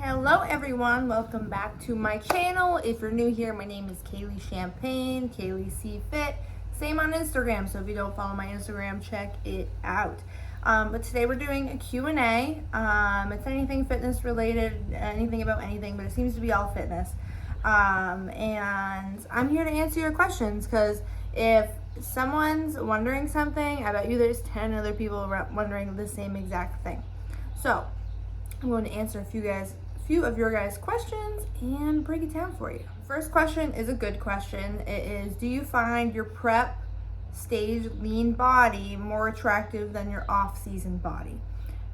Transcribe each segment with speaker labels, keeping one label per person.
Speaker 1: Hello everyone, welcome back to my channel. If you're new here, my name is Kaylee Champagne, Kaylee C Fit. Same on Instagram, so if you don't follow my Instagram, check it out. But today we're doing a Q&A. It's anything fitness related, anything about anything, but it seems to be all fitness. And I'm here to answer your questions because if someone's wondering something, I bet you there's 10 other people wondering the same exact thing. So I'm going to answer a few of your guys' questions and break it down for you. First question is a good question. It is, do you find your prep stage lean body more attractive than your off-season body?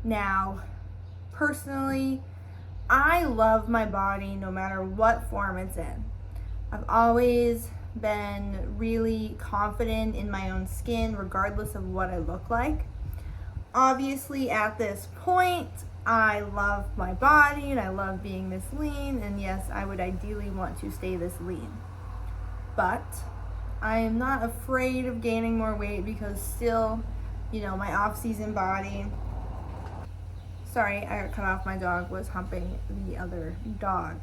Speaker 1: Now, personally, I love my body no matter what form it's in. I've always been really confident in my own skin regardless of what I look like. Obviously, at this point, I love my body and I love being this lean, and yes, I would ideally want to stay this lean. But I am not afraid of gaining more weight because still, my off-season body. Sorry, I got cut off. My dog was humping the other dog.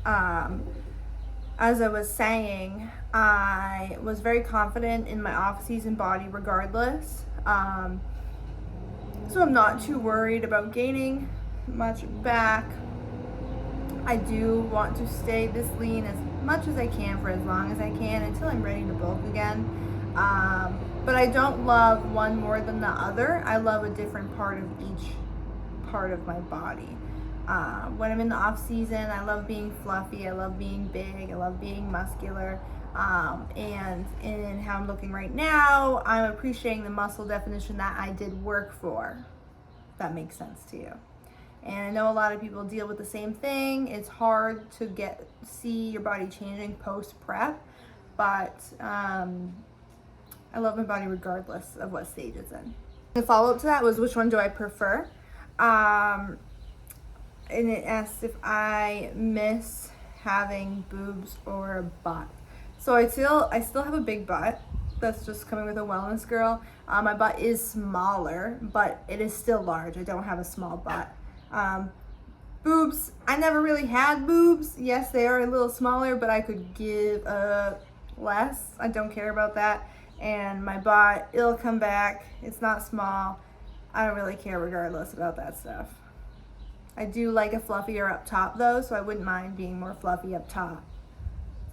Speaker 1: As I was saying, I was very confident in my off-season body regardless. So I'm not too worried about gaining much back. I do want to stay this lean as much as I can for as long as I can until I'm ready to bulk again. But I don't love one more than the other. I love a different part of each part of my body. When I'm in the off season, I love being fluffy, I love being big, I love being muscular. And in how I'm looking right now, I'm appreciating the muscle definition that I did work for. If that makes sense to you. And I know a lot of people deal with the same thing. It's hard to see your body changing post prep, but I love my body regardless of what stage it's in. The follow-up to that was, which one do I prefer? And it asked if I miss having boobs or a butt. So I still have a big butt. That's just coming with a wellness girl. My butt is smaller, but it is still large. I don't have a small butt. Boobs, I never really had boobs. Yes, they are a little smaller, but I could give less. I don't care about that. And my butt, it'll come back. It's not small. I don't really care regardless about that stuff. I do like a fluffier up top though, so I wouldn't mind being more fluffy up top.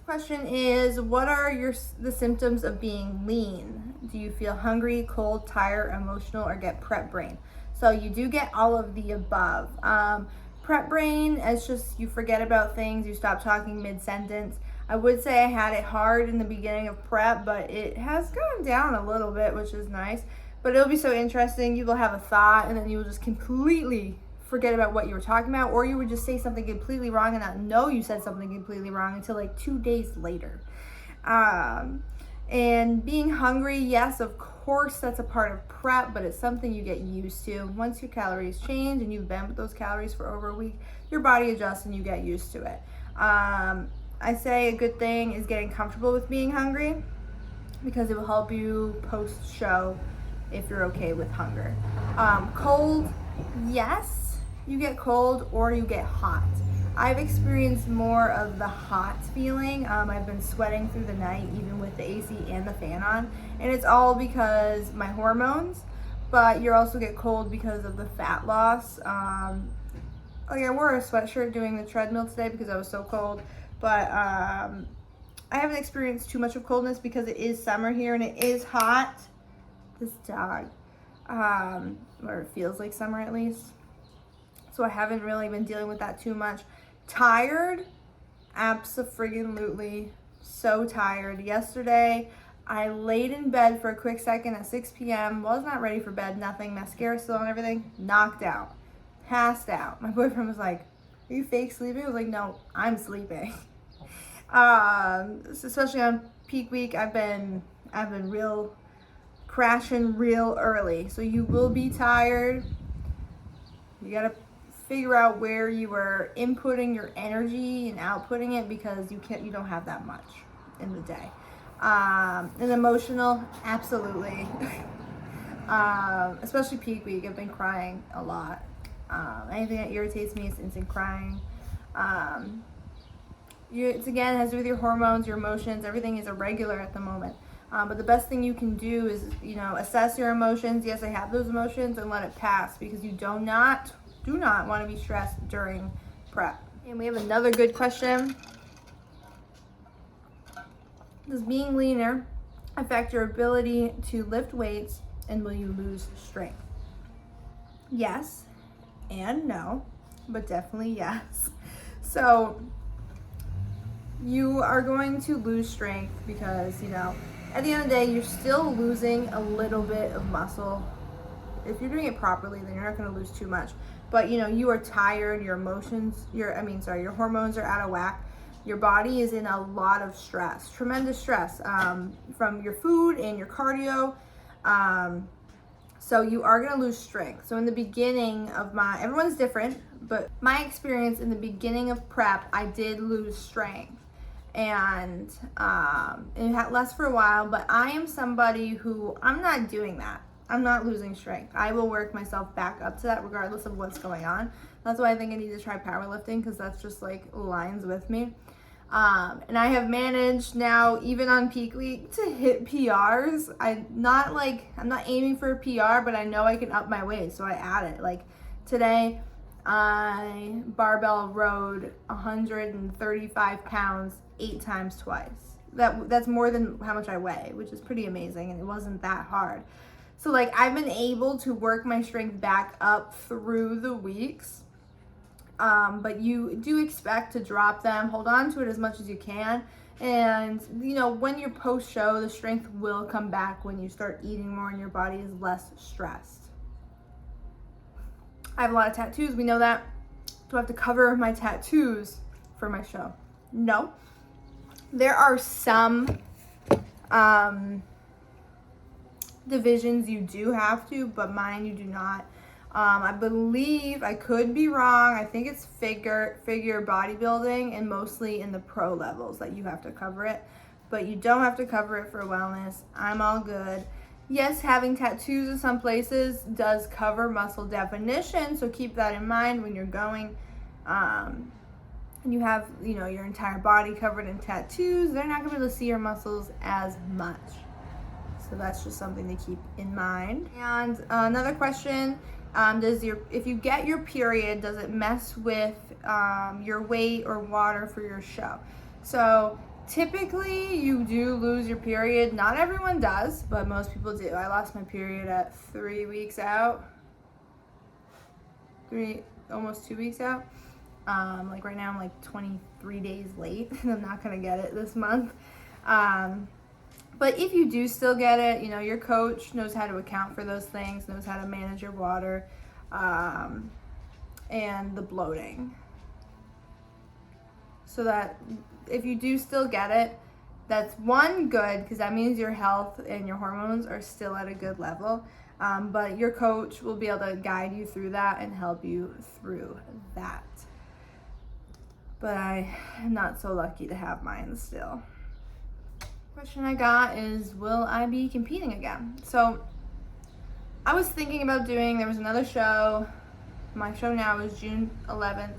Speaker 1: Question is, what are the symptoms of being lean? Do you feel hungry, cold, tired, emotional, or get prep brain? So you do get all of the above. Prep brain is just you forget about things, you stop talking mid-sentence. I would say I had it hard in the beginning of prep, but it has gone down a little bit, which is nice. But it'll be so interesting. You will have a thought and then you will just completely forget about what you were talking about, or you would just say something completely wrong and not know you said something completely wrong until like 2 days later. And being hungry, yes, of course, that's a part of prep, but it's something you get used to. Once your calories change and you've been with those calories for over a week, your body adjusts and you get used to it. I say a good thing is getting comfortable with being hungry because it will help you post-show if you're okay with hunger. Cold, yes. You get cold or you get hot. I've experienced more of the hot feeling. I've been sweating through the night even with the AC and the fan on, and it's all because my hormones, but you also get cold because of the fat loss. I wore a sweatshirt doing the treadmill today because I was so cold, but I haven't experienced too much of coldness because it is summer here and it is hot. This dog, or it feels like summer at least. So I haven't really been dealing with that too much. Tired? Abso-friggin-lutely. So tired. Yesterday, I laid in bed for a quick second at 6 p.m. Was not ready for bed, nothing. Mascara still on everything. Knocked out. Passed out. My boyfriend was like, are you fake sleeping? I was like, no, I'm sleeping. Especially on peak week, I've been crashing real early. So you will be tired. You gotta figure out where you are inputting your energy and outputting it because you don't have that much in the day. And emotional, absolutely. Especially peak week, I've been crying a lot. Anything that irritates me is instant crying. It's again, has to do with your hormones, your emotions. Everything is irregular at the moment. But the best thing you can do is, assess your emotions. Yes, I have those emotions, and let it pass, because you do not want to be stressed during prep. And we have another good question. Does being leaner affect your ability to lift weights, and will you lose strength? Yes and no, but definitely yes. So you are going to lose strength because, at the end of the day, you're still losing a little bit of muscle. If you're doing it properly, then you're not going to lose too much. But, you are tired, your hormones are out of whack. Your body is in a lot of stress, tremendous stress, from your food and your cardio. So you are going to lose strength. So in the beginning of everyone's different, but my experience in the beginning of prep, I did lose strength. And it had less for a while, but I am somebody who, I'm not doing that. I'm not losing strength. I will work myself back up to that regardless of what's going on. That's why I think I need to try powerlifting, because that's just like lines with me. And I have managed now, even on peak week, to hit PRs. I'm not aiming for a PR, but I know I can up my weight, so I add it. Like today, I barbell rode 135 pounds 8 times twice. That's more than how much I weigh, which is pretty amazing, and it wasn't that hard. So I've been able to work my strength back up through the weeks. But you do expect to drop them. Hold on to it as much as you can. And, when you're post-show, the strength will come back when you start eating more and your body is less stressed. I have a lot of tattoos. We know that. Do I have to cover my tattoos for my show? No. There are some divisions you do have to, but mine you do not. I believe, I could be wrong, I think it's figure bodybuilding, and mostly in the pro levels that you have to cover it, but you don't have to cover it for wellness. I'm all good. Yes, having tattoos in some places does cover muscle definition, so keep that in mind when you're going, and you have, your entire body covered in tattoos, they're not going to be able to see your muscles as much. So that's just something to keep in mind. And another question, if you get your period, does it mess with your weight or water for your show? So typically you do lose your period. Not everyone does, but most people do. I lost my period at 3 weeks out. Almost 2 weeks out. Right now I'm 23 days late, and I'm not gonna get it this month. But if you do still get it, your coach knows how to account for those things, knows how to manage your water, and the bloating. So that if you do still get it, that's one, good, because that means your health and your hormones are still at a good level. But your coach will be able to guide you through that and help you through that. But I am not so lucky to have mine still. Question I got is, will I be competing again? So I was thinking about there was another show. My show now is June 11th.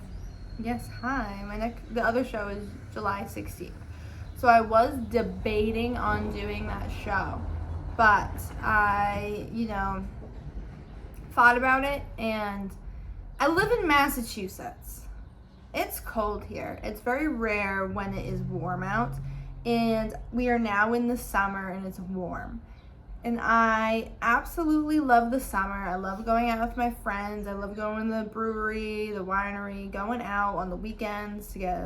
Speaker 1: Yes, hi. The other show is July 16th. So I was debating on doing that show, but I, thought about it, and I live in Massachusetts. It's cold here. It's very rare when it is warm out. And we are now in the summer, and it's warm. And I absolutely love the summer. I love going out with my friends. I love going to the brewery, the winery, going out on the weekends to get,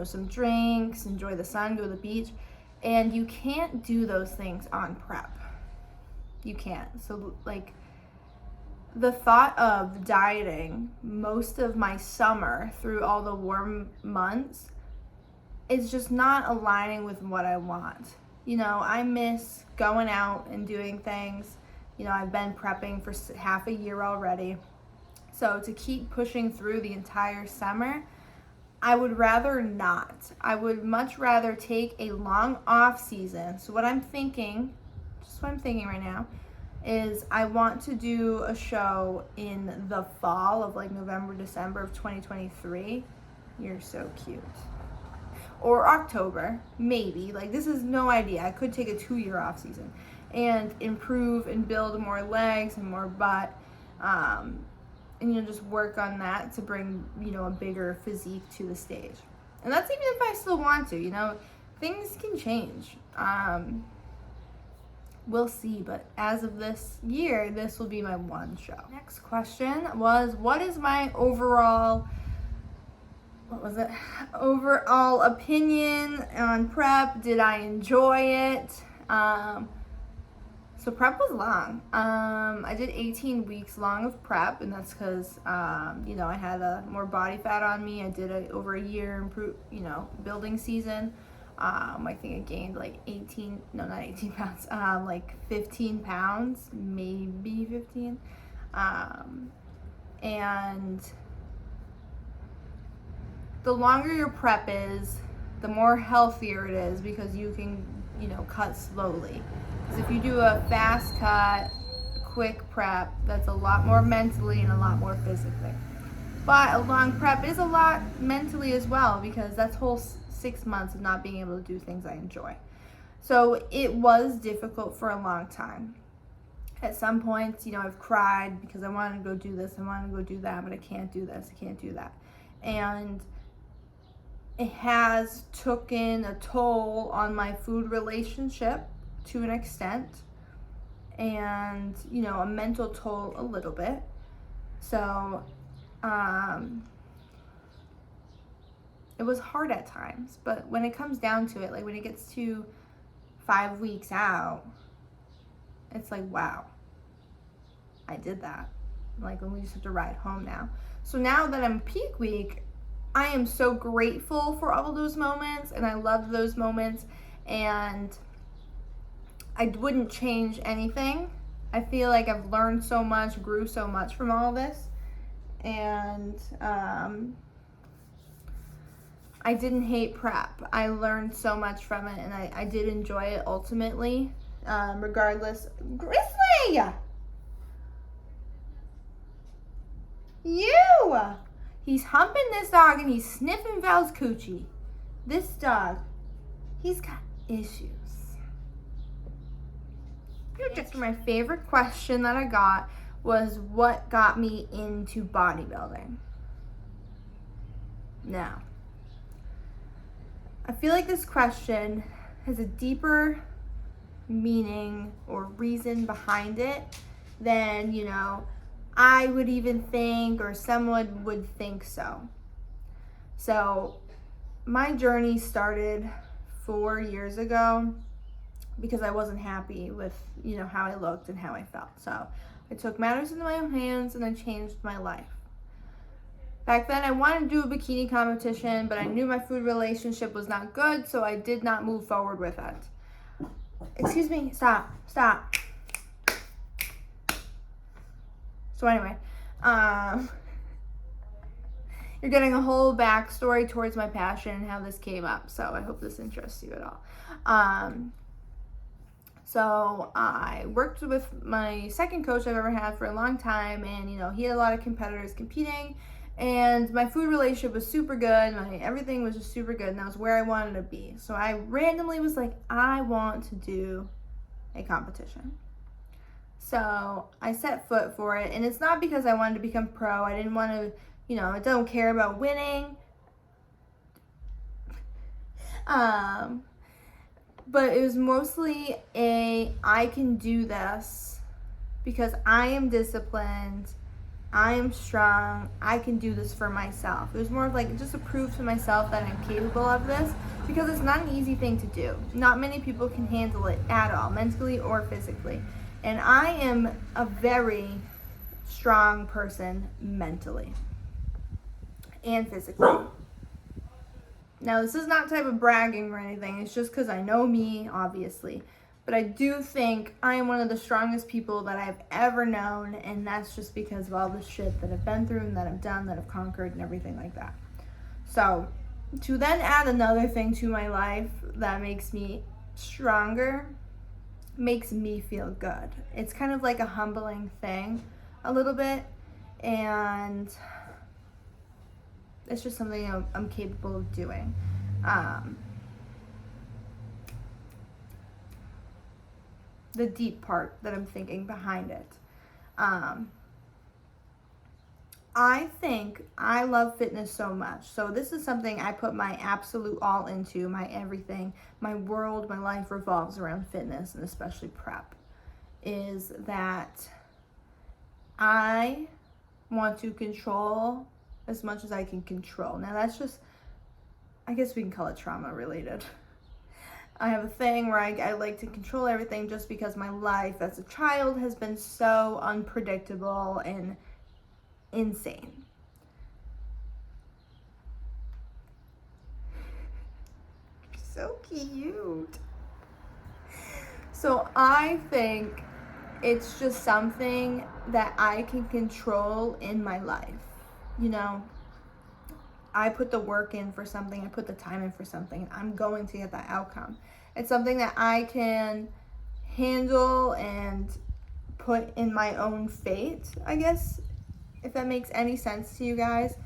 Speaker 1: some drinks, enjoy the sun, go to the beach. And you can't do those things on prep. You can't. So, the thought of dieting most of my summer through all the warm months, it's just not aligning with what I want. I miss going out and doing things. I've been prepping for half a year already. So to keep pushing through the entire summer, I would rather not. I would much rather take a long off season. So what I'm thinking right now, is I want to do a show in the fall of like November, December of 2023. You're so cute. Or October, maybe. Like, this is no idea. I could take a 2-year off season and improve and build more legs and more butt, and just work on that to bring a bigger physique to the stage. And that's even if I still want to. Things can change. We'll see, but as of this year, this will be my one show. Next question was, what is my overall opinion on prep? Did I enjoy it? So prep was long. I did 18 weeks long of prep, and that's because, I had more body fat on me. I did over a year building season. I think I gained like 18 pounds, like 15 pounds, maybe 15. And the longer your prep is, the more healthier it is, because you can, cut slowly. Because if you do a fast cut, quick prep, that's a lot more mentally and a lot more physically. But a long prep is a lot mentally as well, because that's whole 6 months of not being able to do things I enjoy. So it was difficult for a long time. At some points, I've cried because I wanted to go do this, I wanted to go do that, but I can't do this, I can't do that. And it has taken a toll on my food relationship to an extent, and a mental toll a little bit. So it was hard at times, but when it comes down to it, like when it gets to 5 weeks out, it's like, wow, I did that. Like, when we just have to ride home now. So now that I'm peak week, I am so grateful for all of those moments, and I love those moments, and I wouldn't change anything. I feel like I've learned so much, grew so much from all of this, and I didn't hate prep. I learned so much from it, and I did enjoy it ultimately, regardless. Grizzly! You! He's humping this dog, and he's sniffing Val's coochie. This dog, he's got issues. Just my favorite question that I got was, what got me into bodybuilding? Now, I feel like this question has a deeper meaning or reason behind it than, I would even think, or someone would think so. So my journey started 4 years ago because I wasn't happy with, how I looked and how I felt. So I took matters into my own hands and I changed my life. Back then I wanted to do a bikini competition, but I knew my food relationship was not good, so I did not move forward with it. Excuse me, stop. So anyway, you're getting a whole backstory towards my passion and how this came up, so I hope this interests you at all. So I worked with my second coach I've ever had for a long time, and he had a lot of competitors competing, and my food relationship was super good, everything was just super good, and that was where I wanted to be. So I randomly was like, I want to do a competition. So I set foot for it, and it's not because I wanted to become pro. I didn't want to, I don't care about winning. But it was mostly I can do this because I am disciplined, I am strong, I can do this for myself. It was more of like just to prove to myself that I'm capable of this, because it's not an easy thing to do. Not many people can handle it at all, mentally or physically. And I am a very strong person mentally and physically. Now, this is not type of bragging or anything. It's just because I know me, obviously. But I do think I am one of the strongest people that I've ever known, and that's just because of all the shit that I've been through and that I've done, that I've conquered, and everything like that. So, to then add another thing to my life that makes me stronger makes me feel good. It's kind of like a humbling thing a little bit, and it's just something I'm capable of doing. The deep part that I'm thinking behind it. I think I love fitness so much. So this is something I put my absolute all into, my everything, my world, my life revolves around fitness, and especially prep, is that I want to control as much as I can control. Now that's just, I guess we can call it trauma related. I have a thing where I like to control everything just because my life as a child has been so unpredictable and insane. So cute. So I think it's just something that I can control in my life. You know, I put the work in for something, I put the time in for something, and I'm going to get that outcome. It's something that I can handle and put in my own fate, I guess, if that makes any sense to you guys.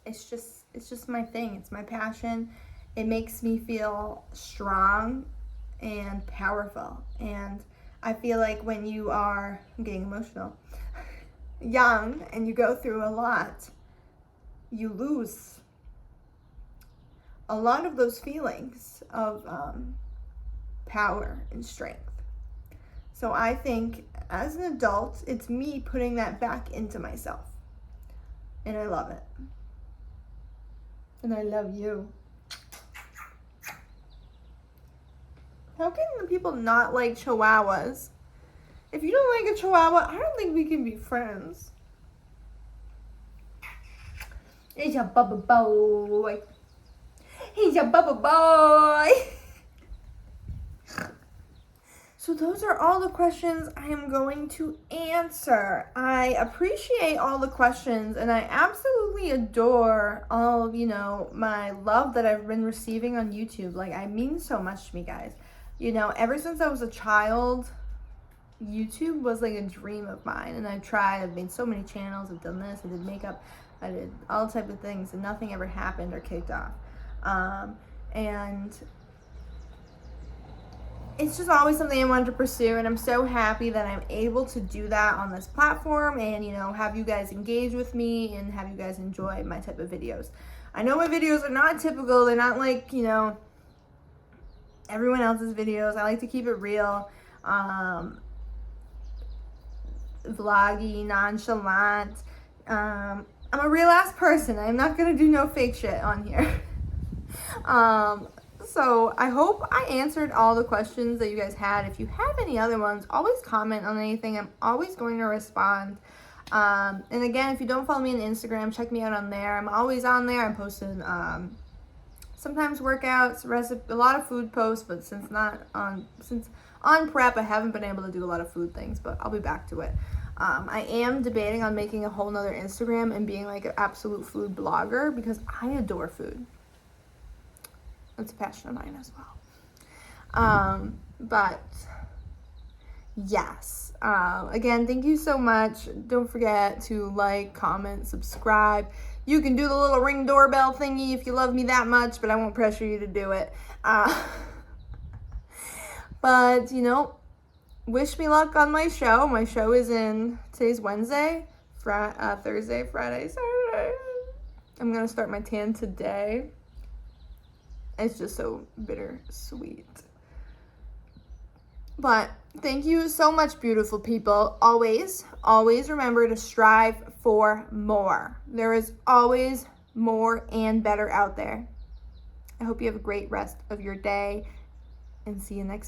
Speaker 1: It's just my thing. It's my passion. It makes me feel strong and powerful. And I feel like when you are, I'm getting emotional, young and you go through a lot, you lose a lot of those feelings of power and strength. So I think as an adult, it's me putting that back into myself. And I love it. And I love you. How can the people not like chihuahuas? If you don't like a chihuahua, I don't think we can be friends. He's a bubba boy. He's a bubba boy. So those are all the questions I am going to answer. I appreciate all the questions, and I absolutely adore all of, my love that I've been receiving on YouTube. Like, it means so much to me, guys. Ever since I was a child, YouTube was like a dream of mine, and I've made so many channels, I've done this, I did makeup, I did all type of things, and nothing ever happened or kicked off. And it's just always something I wanted to pursue, and I'm so happy that I'm able to do that on this platform and, have you guys engage with me and have you guys enjoy my type of videos. I know my videos are not typical. They're not like, everyone else's videos. I like to keep it real, vloggy, nonchalant. I'm a real ass person. I'm not going to do no fake shit on here. So I hope I answered all the questions that you guys had. If you have any other ones, always comment on anything. I'm always going to respond. And again, if you don't follow me on Instagram, check me out on there. I'm always on there. I'm posting sometimes workouts, a lot of food posts, but since on prep, I haven't been able to do a lot of food things, but I'll be back to it. I am debating on making a whole nother Instagram and being like an absolute food blogger because I adore food. It's a passion of mine as well. But yes, again, thank you so much. Don't forget to like, comment, subscribe. You can do the little ring doorbell thingy if you love me that much, but I won't pressure you to do it. But, wish me luck on my show. My show is today's Wednesday, Thursday, Friday, Saturday. I'm going to start my tan today. It's just so bittersweet. But thank you so much, beautiful people. Always, always remember to strive for more. There is always more and better out there. I hope you have a great rest of your day, and see you next time.